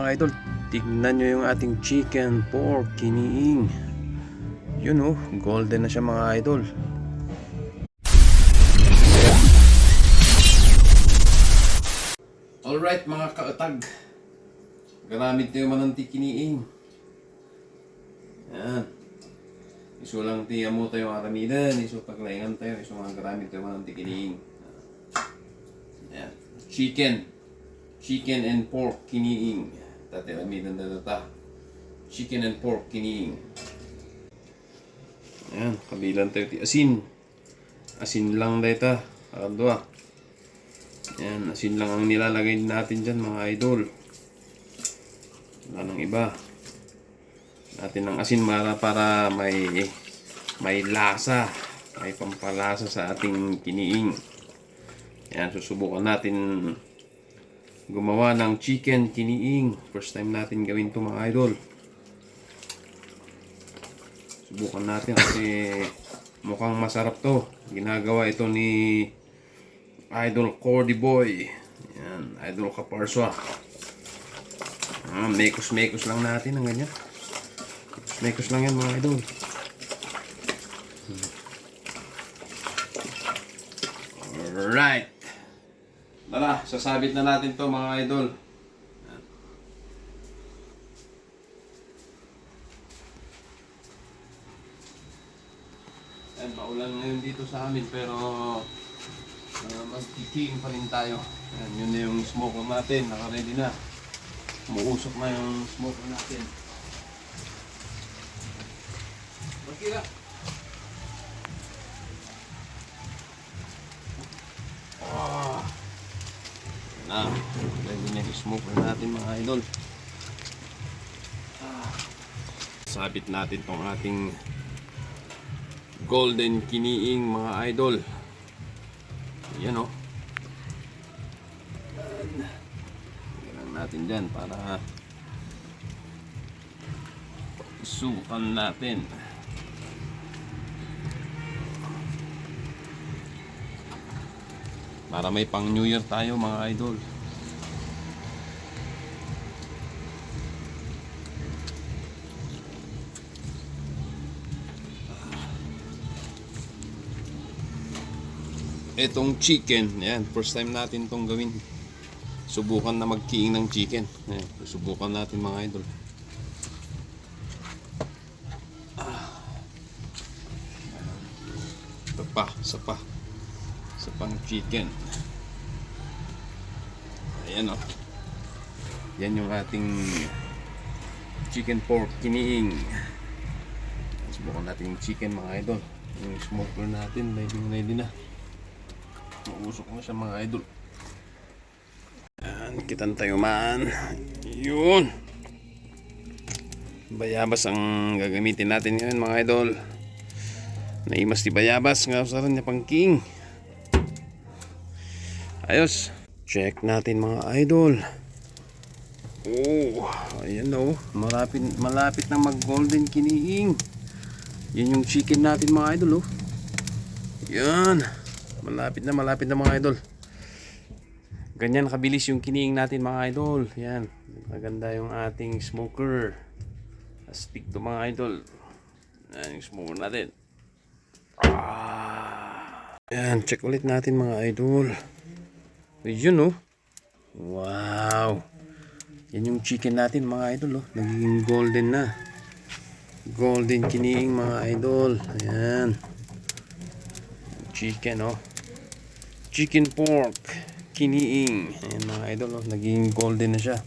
Mga idol, tignan nyo yung ating chicken pork kiniing. Yun oh, golden na siya mga idol. Alright mga kaatag, garamit tayo mananti kiniing. Yan. Iso lang tiya mo tayo aramidan, iso paglaingan tayo, iso mga garamit tayo mananti kiniing. Yan. Chicken and pork kiniing. Tati aramidan data. Chicken and pork kiniing. Ayan, kabilang tayo ti asin. Asin lang data. Dua. Ayan, asin lang ang nilalagay natin dyan mga idol. Wala nang iba. Natin ng asin para may lasa. May pampalasa sa ating kiniing. Ayan, susubukan natin gumawa ng chicken kiniing. First time natin gawin to mga idol. Subukan natin kasi mukhang masarap to. Ginagawa ito ni Idol Cordy Boy. Yan, Idol Kaparswa. Mekos lang natin ng ganyan. Mekos lang yan mga idol. Alright. Tara, sasabit na natin to mga idol. Yan, paulan ngayon dito sa amin pero magkiking pa rin tayo. Yan, yun na yung smoker natin, naka-ready na. Umuusok na yung smoker natin. Magkira. Na, ready na yung smoker natin mga idol. Sabit natin tong ating golden kiniing mga idol. Yan o. Lagyan natin dyan para isukan natin. Para may pang New Year tayo mga idol. Etong chicken, yan, first time natin tong gawin. Subukan na magkiing ng chicken. Ayan, subukan natin mga idol. Sa pang chicken. Ayan o. Yan yung ating chicken pork kiniing. Subukan natin yung chicken mga idol. Yung smoker natin, ready na. Mausok na siya mga idol. Yan, kitan tayo man. Yun. Bayabas ang gagamitin natin ngayon mga idol. Naimas di bayabas nga usaran niya pang king. Ayos. Check natin mga idol. Oh, ayan o. Malapit na mag golden kiniing. Yan yung chicken natin mga idol oh. Yan. Malapit na mga idol. Ganyan kabilis yung kiniing natin mga idol. Yan. Maganda yung ating smoker. Astig to mga idol. Yan yung smoker natin. Yan. Check ulit natin mga idol. Yun oh. Wow. Yan yung chicken natin mga idol oh. Nagiging golden na. Golden kiniing mga idol. Ayan. Chicken oh. Chicken pork kiniing. Ayan mga idol oh. Naging golden na siya.